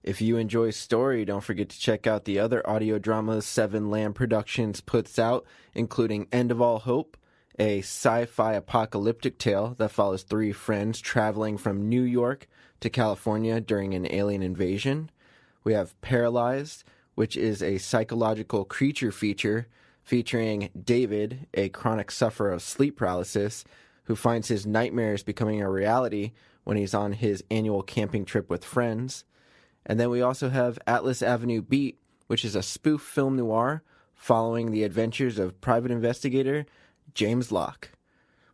If you enjoy story, don't forget to check out the other audio dramas Seven Lamb Productions puts out, including End of All Hope, a sci-fi apocalyptic tale that follows three friends traveling from New York to California during an alien invasion. We have Paralyzed, which is a psychological creature feature featuring David, a chronic sufferer of sleep paralysis, who finds his nightmares becoming a reality when he's on his annual camping trip with friends. And then we also have Atlas Avenue Beat, which is a spoof film noir following the adventures of private investigator James Locke.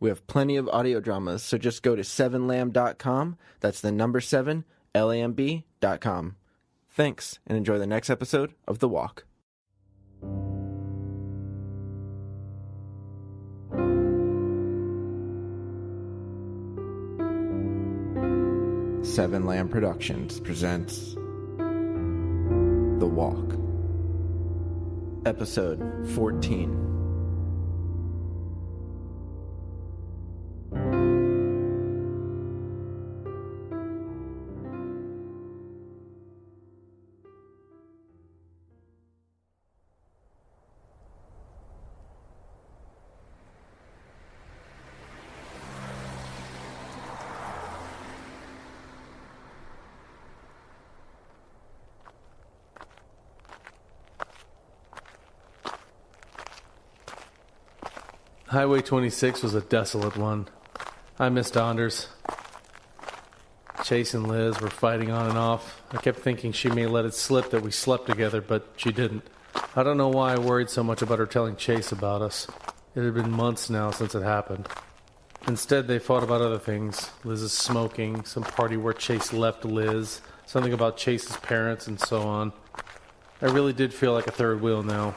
We have plenty of audio dramas, so just go to 7lamb.com. That's the number 7, lamb.com. Thanks, and enjoy the next episode of The Walk. Seven Lamb Productions presents The Walk, Episode 14. Highway 26 was a desolate one. I missed Anders. Chase and Liz were fighting on and off. I kept thinking she may let it slip that we slept together, but she didn't. I don't know why I worried so much about her telling Chase about us. It had been months now since it happened. Instead, they fought about other things. Liz's smoking, some party where Chase left Liz, something about Chase's parents, and so on. I really did feel like a third wheel now.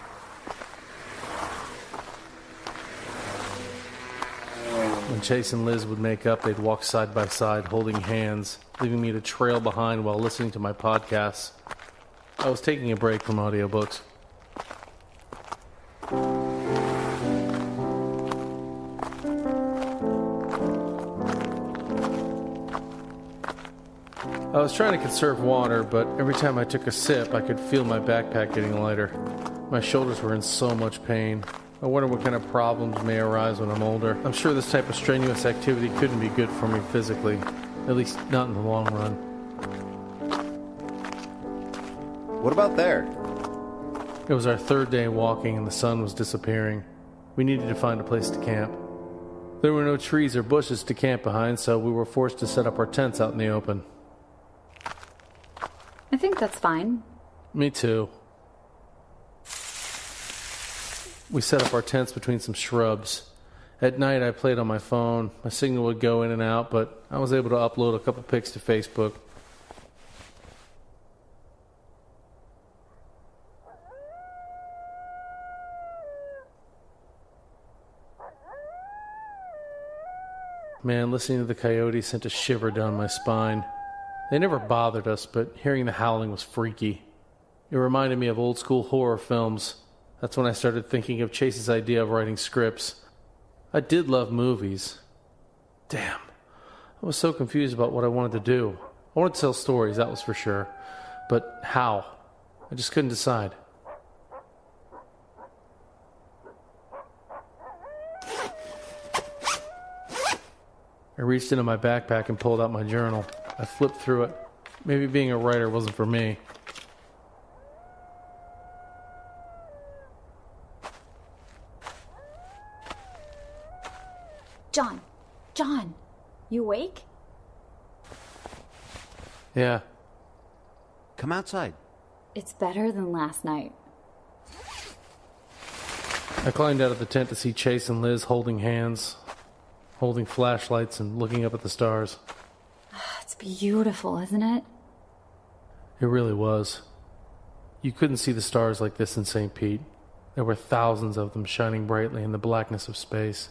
When Chase and Liz would make up, they'd walk side by side, holding hands, leaving me to trail behind while listening to my podcasts. I was taking a break from audiobooks. I was trying to conserve water, but every time I took a sip, I could feel my backpack getting lighter. My shoulders were in so much pain. I wonder what kind of problems may arise when I'm older. I'm sure this type of strenuous activity couldn't be good for me physically, at least not in the long run. What about there? It was our third day walking and the sun was disappearing. We needed to find a place to camp. There were no trees or bushes to camp behind, so we were forced to set up our tents out in the open. I think that's fine. Me too. We set up our tents between some shrubs. At night, I played on my phone. My signal would go in and out, but I was able to upload a couple pics to Facebook. Man, listening to the coyotes sent a shiver down my spine. They never bothered us, but hearing the howling was freaky. It reminded me of old school horror films. That's when I started thinking of Chase's idea of writing scripts. I did love movies. Damn. I was so confused about what I wanted to do. I wanted to tell stories, that was for sure. But how? I just couldn't decide. I reached into my backpack and pulled out my journal. I flipped through it. Maybe being a writer wasn't for me. John, you awake? Yeah. Come outside. It's better than last night. I climbed out of the tent to see Chase and Liz holding hands, holding flashlights and looking up at the stars. It's beautiful, isn't it? It really was. You couldn't see the stars like this in St. Pete. There were thousands of them shining brightly in the blackness of space.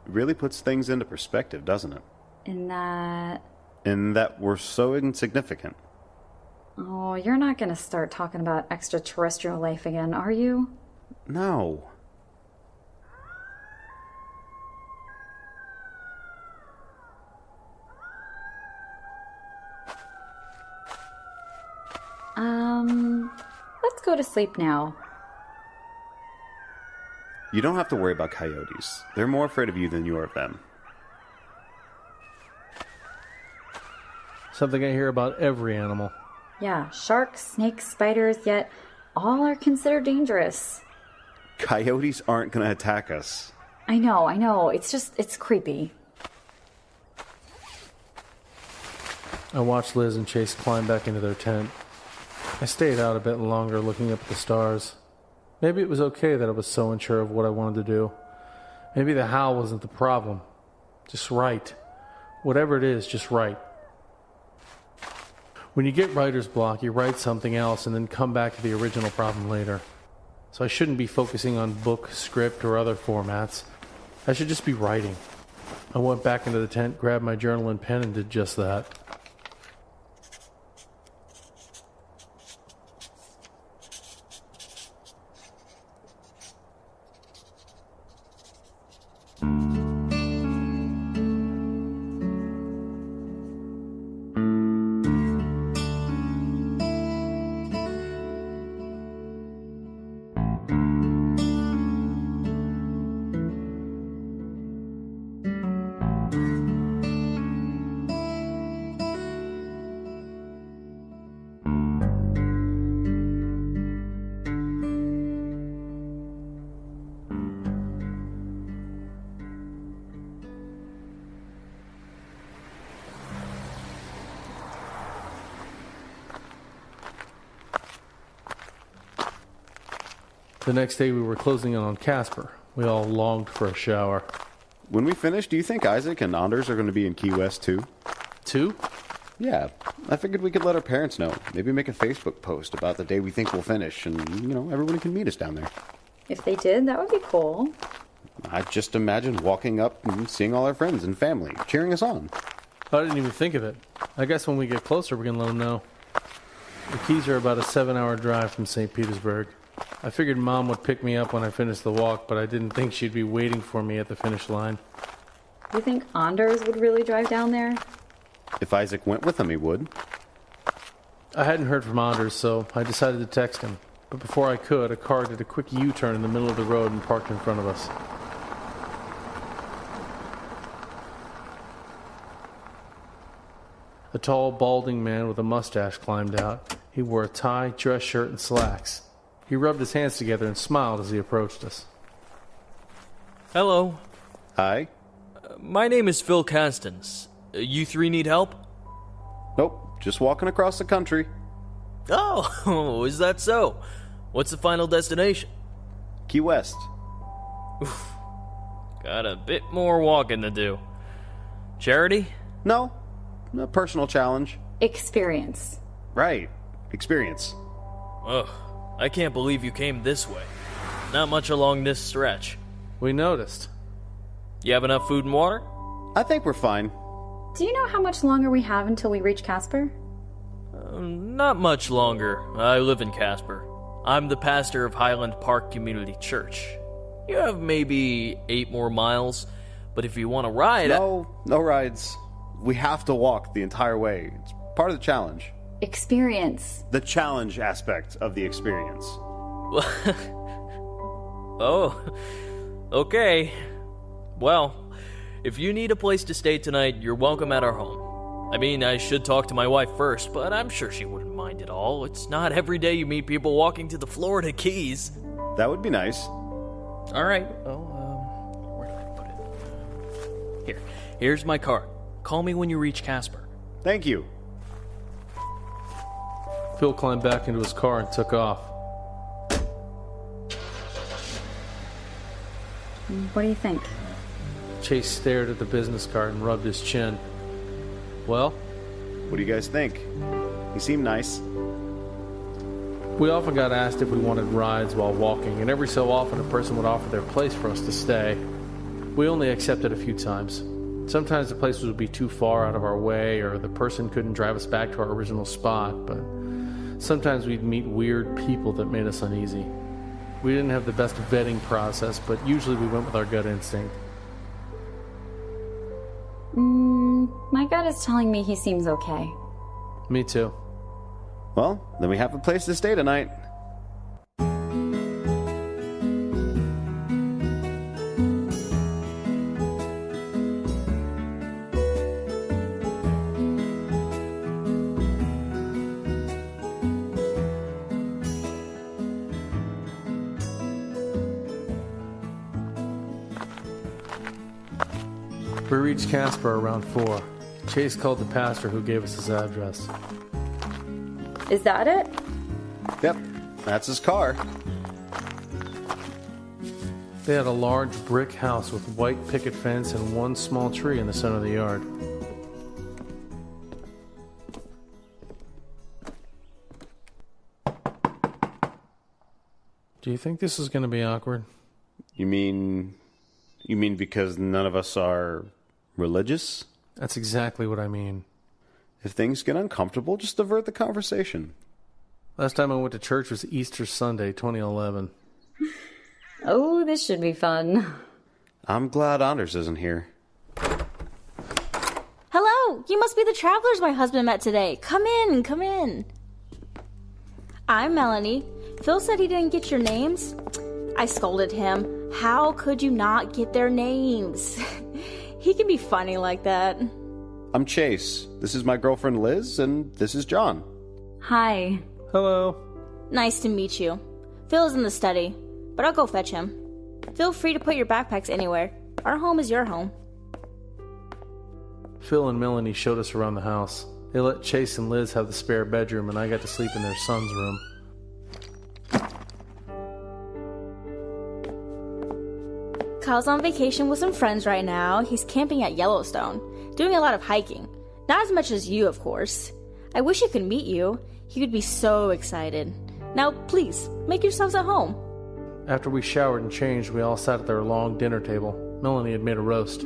It really puts things into perspective, doesn't it? In that we're so insignificant. Oh, you're not going to start talking about extraterrestrial life again, are you? No. Let's go to sleep now. You don't have to worry about coyotes. They're more afraid of you than you are of them. Something I hear about every animal. Yeah, sharks, snakes, spiders, yet all are considered dangerous. Coyotes aren't going to attack us. I know. It's creepy. I watched Liz and Chase climb back into their tent. I stayed out a bit longer looking up at the stars. Maybe it was okay that I was so unsure of what I wanted to do. Maybe the how wasn't the problem. Just right. Whatever it is, just right. When you get writer's block, you write something else and then come back to the original problem later. So I shouldn't be focusing on book, script, or other formats. I should just be writing. I went back into the tent, grabbed my journal and pen, and did just that. The next day we were closing in on Casper. We all longed for a shower. When we finish, do you think Isaac and Anders are going to be in Key West too? 2? Yeah, I figured we could let our parents know. Maybe make a Facebook post about the day we think we'll finish, and, everyone can meet us down there. If they did, that would be cool. I just imagined walking up and seeing all our friends and family, cheering us on. I didn't even think of it. I guess when we get closer, we can let them know. The Keys are about a 7-hour drive from St. Petersburg. I figured Mom would pick me up when I finished the walk, but I didn't think she'd be waiting for me at the finish line. You think Anders would really drive down there? If Isaac went with them, he would. I hadn't heard from Anders, so I decided to text him. But before I could, a car did a quick U-turn in the middle of the road and parked in front of us. A tall, balding man with a mustache climbed out. He wore a tie, dress shirt, and slacks. He rubbed his hands together and smiled as he approached us. Hello. Hi? My name is Phil Castens. You three need help? Nope, just walking across the country. Oh, is that so? What's the final destination? Key West. Got a bit more walking to do. Charity? No, a personal challenge. Experience. Right, experience. Ugh, I can't believe you came this way. Not much along this stretch. We noticed. You have enough food and water? I think we're fine. Do you know how much longer we have until we reach Casper? Not much longer. I live in Casper. I'm the pastor of Highland Park Community Church. You have maybe 8 more miles, but if you want to ride... No rides. We have to walk the entire way. It's part of the challenge. Experience. The challenge aspect of the experience. Oh, okay. Well, if you need a place to stay tonight, you're welcome at our home. I mean, I should talk to my wife first, but I'm sure she wouldn't mind at all. It's not every day you meet people walking to the Florida Keys. That would be nice. All right. Oh, where did I put it? Here's my card. Call me when you reach Casper. Thank you. Phil climbed back into his car and took off. What do you think? Chase stared at the business card and rubbed his chin. Well? What do you guys think? He seemed nice. We often got asked if we wanted rides while walking, and every so often a person would offer their place for us to stay. We only accepted a few times. Sometimes the places would be too far out of our way, or the person couldn't drive us back to our original spot, but sometimes we'd meet weird people that made us uneasy. We didn't have the best vetting process, but usually we went with our gut instinct. My gut is telling me he seems okay. Me too. Well, then we have a place to stay tonight. We reached Casper around 4. Chase called the pastor who gave us his address. Is that it? Yep, that's his car. They had a large brick house with white picket fence and one small tree in the center of the yard. Do you think this is going to be awkward? You mean because none of us are religious? That's exactly what I mean. If things get uncomfortable, just divert the conversation. Last time I went to church was Easter Sunday, 2011. Oh, this should be fun. I'm glad Anders isn't here. Hello, you must be the travelers my husband met today. Come in, come in. I'm Melanie. Phil said he didn't get your names. I scolded him. How could you not get their names? He can be funny like that. I'm Chase. This is my girlfriend Liz, and this is John. Hi. Hello. Nice to meet you. Phil's in the study, but I'll go fetch him. Feel free to put your backpacks anywhere. Our home is your home. Phil and Melanie showed us around the house. They let Chase and Liz have the spare bedroom, and I got to sleep in their son's room. Kyle's on vacation with some friends right now. He's camping at Yellowstone, doing a lot of hiking. Not as much as you, of course. I wish he could meet you. He would be so excited. Now, please, make yourselves at home. After we showered and changed, we all sat at their long dinner table. Melanie had made a roast.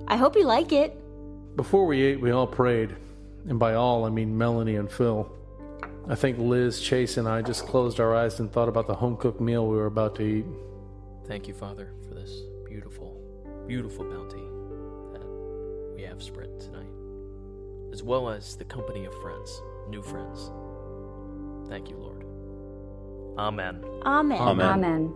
I hope you like it. Before we ate, we all prayed. And by all, I mean Melanie and Phil. I think Liz, Chase, and I just closed our eyes and thought about the home-cooked meal we were about to eat. Thank you, Father, for this beautiful, beautiful bounty that we have spread tonight, as well as the company of friends, new friends. Thank you, Lord. Amen. Amen. Amen. Amen.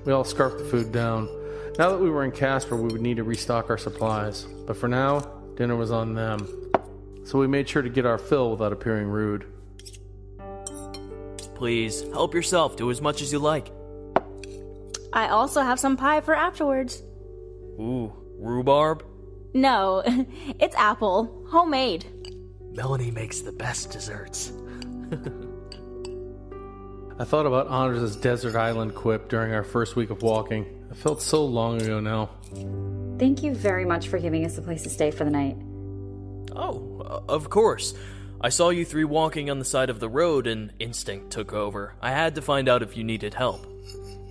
We all scarfed the food down. Now that we were in Casper, we would need to restock our supplies. But for now, dinner was on them. So we made sure to get our fill without appearing rude. Please, help yourself. Do as much as you like. I also have some pie for afterwards. Ooh, rhubarb? No, it's apple. Homemade. Melanie makes the best desserts. I thought about Anders' desert island quip during our first week of walking. It felt so long ago now. Thank you very much for giving us a place to stay for the night. Oh, of course. I saw you three walking on the side of the road and instinct took over. I had to find out if you needed help.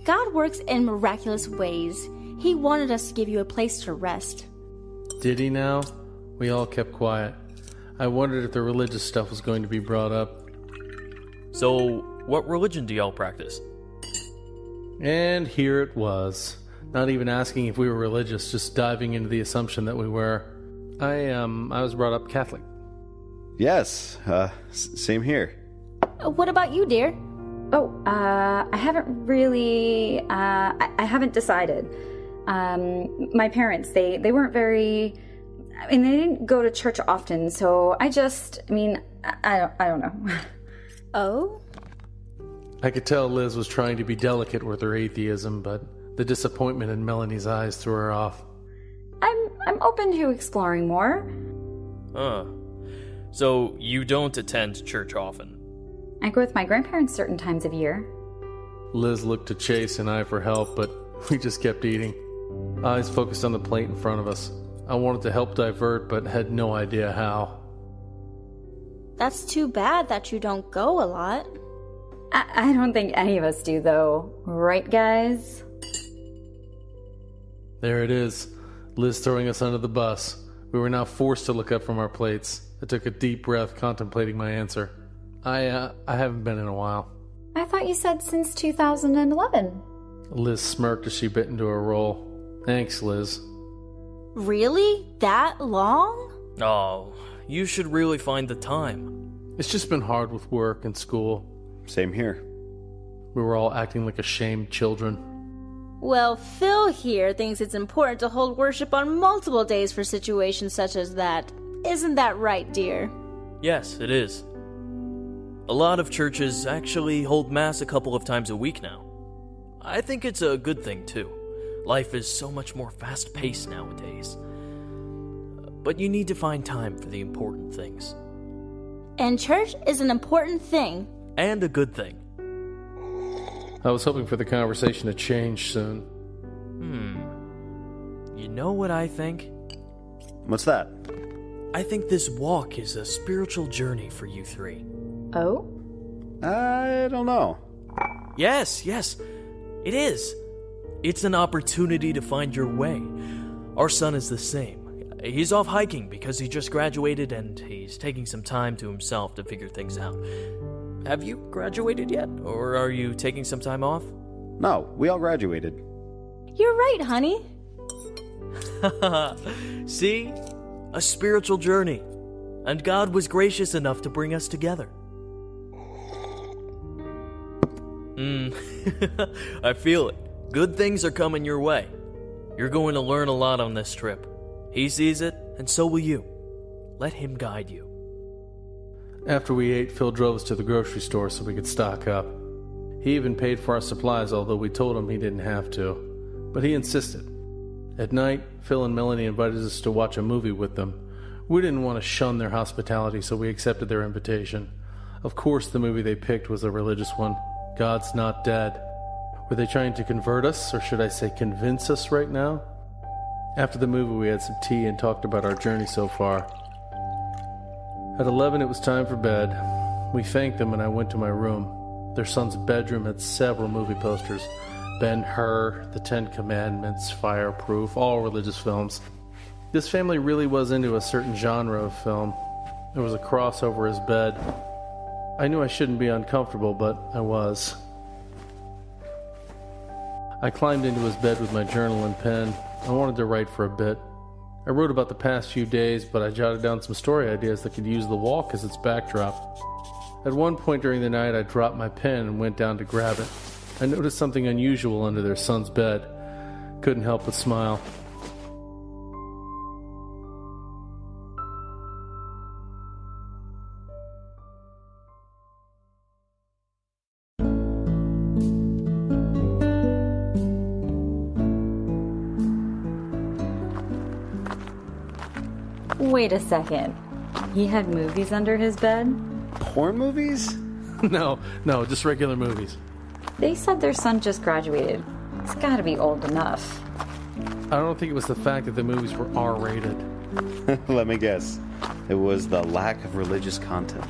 God works in miraculous ways. He wanted us to give you a place to rest. Did he now? We all kept quiet. I wondered if the religious stuff was going to be brought up. So, what religion do y'all practice? And here it was. Not even asking if we were religious, just diving into the assumption that we were. I was brought up Catholic. Yes, same here. What about you, dear? Oh, I haven't really, I haven't decided. My parents, they weren't very, they didn't go to church often, so I don't know. Oh? I could tell Liz was trying to be delicate with her atheism, but the disappointment in Melanie's eyes threw her off. I'm open to exploring more. So you don't attend church often? I go with my grandparents certain times of year. Liz looked to Chase and I for help, but we just kept eating. Eyes focused on the plate in front of us. I wanted to help divert, but had no idea how. That's too bad that you don't go a lot. I don't think any of us do, though. Right, guys? There it is. Liz throwing us under the bus. We were now forced to look up from our plates. I took a deep breath, contemplating my answer. I haven't been in a while. I thought you said since 2011. Liz smirked as she bit into her roll. Thanks, Liz. Really? That long? Oh, you should really find the time. It's just been hard with work and school. Same here. We were all acting like ashamed children. Well, Phil here thinks it's important to hold worship on multiple days for situations such as that. Isn't that right, dear? Yes, it is. A lot of churches actually hold Mass a couple of times a week now. I think it's a good thing, too. Life is so much more fast-paced nowadays. But you need to find time for the important things. And church is an important thing. And a good thing. I was hoping for the conversation to change soon. You know what I think? What's that? I think this walk is a spiritual journey for you three. Oh? I don't know. Yes, it is. It's an opportunity to find your way. Our son is the same. He's off hiking because he just graduated and he's taking some time to himself to figure things out. Have you graduated yet? Or are you taking some time off? No, we all graduated. You're right, honey. See? A spiritual journey. And God was gracious enough to bring us together. I feel it. Good things are coming your way. You're going to learn a lot on this trip. He sees it, and so will you. Let him guide you. After we ate, Phil drove us to the grocery store so we could stock up. He even paid for our supplies, although we told him he didn't have to. But he insisted. At night, Phil and Melanie invited us to watch a movie with them. We didn't want to shun their hospitality, so we accepted their invitation. Of course, the movie they picked was a religious one, God's Not Dead. Were they trying to convert us, or should I say convince us right now? After the movie, we had some tea and talked about our journey so far. At 11, it was time for bed. We thanked them and I went to my room. Their son's bedroom had several movie posters. Ben-Hur, The Ten Commandments, Fireproof, all religious films. This family really was into a certain genre of film. There was a cross over his bed. I knew I shouldn't be uncomfortable, but I was. I climbed into his bed with my journal and pen. I wanted to write for a bit. I wrote about the past few days, but I jotted down some story ideas that could use the walk as its backdrop. At one point during the night, I dropped my pen and went down to grab it. I noticed something unusual under their son's bed. Couldn't help but smile. Wait a second. He had movies under his bed? Porn movies? No, just regular movies. They said their son just graduated. He's gotta be old enough. I don't think it was the fact that the movies were R-rated. Let me guess. It was the lack of religious content.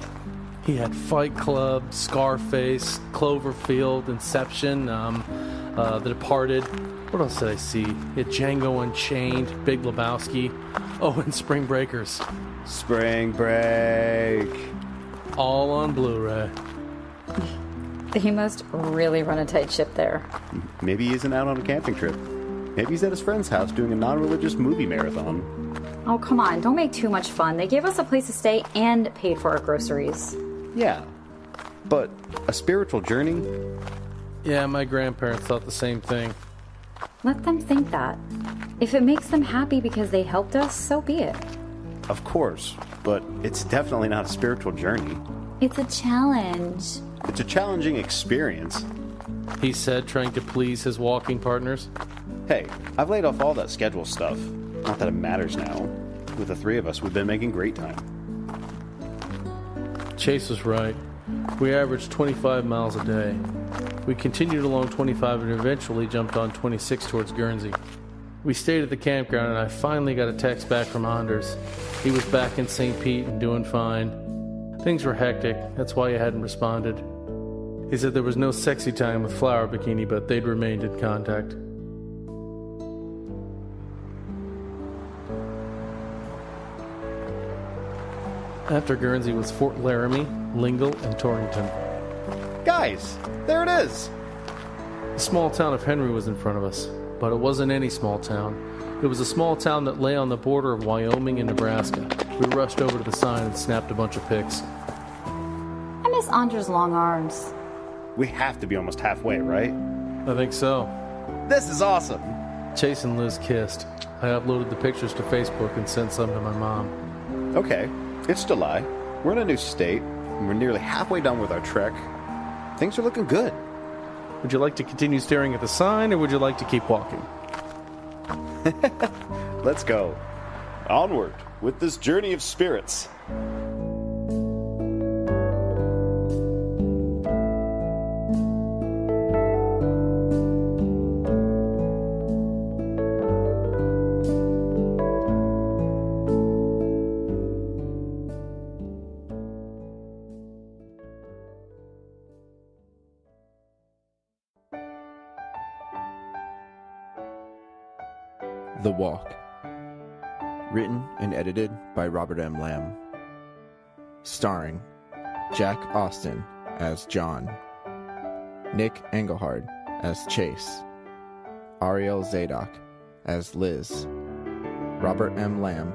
He had Fight Club, Scarface, Cloverfield, Inception, The Departed. What else did I see? He had Django Unchained, Big Lebowski. Oh, and Spring Breakers. Spring Break. All on Blu-ray. He must really run a tight ship there. Maybe he isn't out on a camping trip. Maybe he's at his friend's house doing a non-religious movie marathon. Oh, come on. Don't make too much fun. They gave us a place to stay and paid for our groceries. Yeah, but a spiritual journey? Yeah, my grandparents thought the same thing. Let them think that. If it makes them happy because they helped us, so be it. Of course, but it's definitely not a spiritual journey. It's a challenge. It's a challenging experience. He said, trying to please his walking partners. Hey, I've laid off all that schedule stuff. Not that it matters now. With the three of us, we've been making great time. Chase was right. We averaged 25 miles a day. We continued along 25 and eventually jumped on 26 towards Guernsey. We stayed at the campground and I finally got a text back from Anders. He was back in St. Pete and doing fine. Things were hectic, that's why he hadn't responded. He said there was no sexy time with Flower Bikini, but they'd remained in contact. After Guernsey was Fort Laramie, Lingle, and Torrington. Guys, there it is! The small town of Henry was in front of us, but it wasn't any small town. It was a small town that lay on the border of Wyoming and Nebraska. We rushed over to the sign and snapped a bunch of pics. miss Anders' long arms. We have to be almost halfway, right? I think so. This is awesome. Chase and Liz kissed. I uploaded the pictures to Facebook and sent some to my mom. Okay, it's July. We're in a new state, and we're nearly halfway done with our trek. Things are looking good. Would you like to continue staring at the sign, or would you like to keep walking? Let's go. Onward with this journey of spirits. The Walk. Written and edited by Robert M. Lamb. Starring Jack Austin as John, Nick Engelhard as Chase, Ariel Zadok as Liz, Robert M. Lamb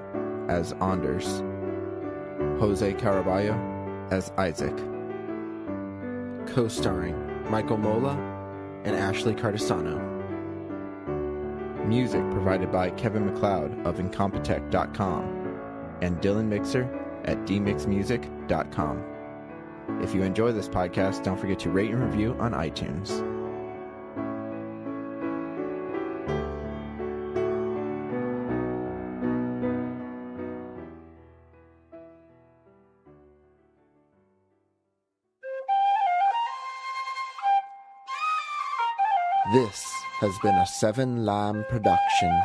as Anders, Jose Caraballo as Isaac. Co-starring Michael Mola and Ashley Cardisano. Music provided by Kevin MacLeod of Incompetech.com and Dylan Mixer at dmixmusic.com. If you enjoy this podcast, don't forget to rate and review on iTunes. This has been a 7 Lamb production.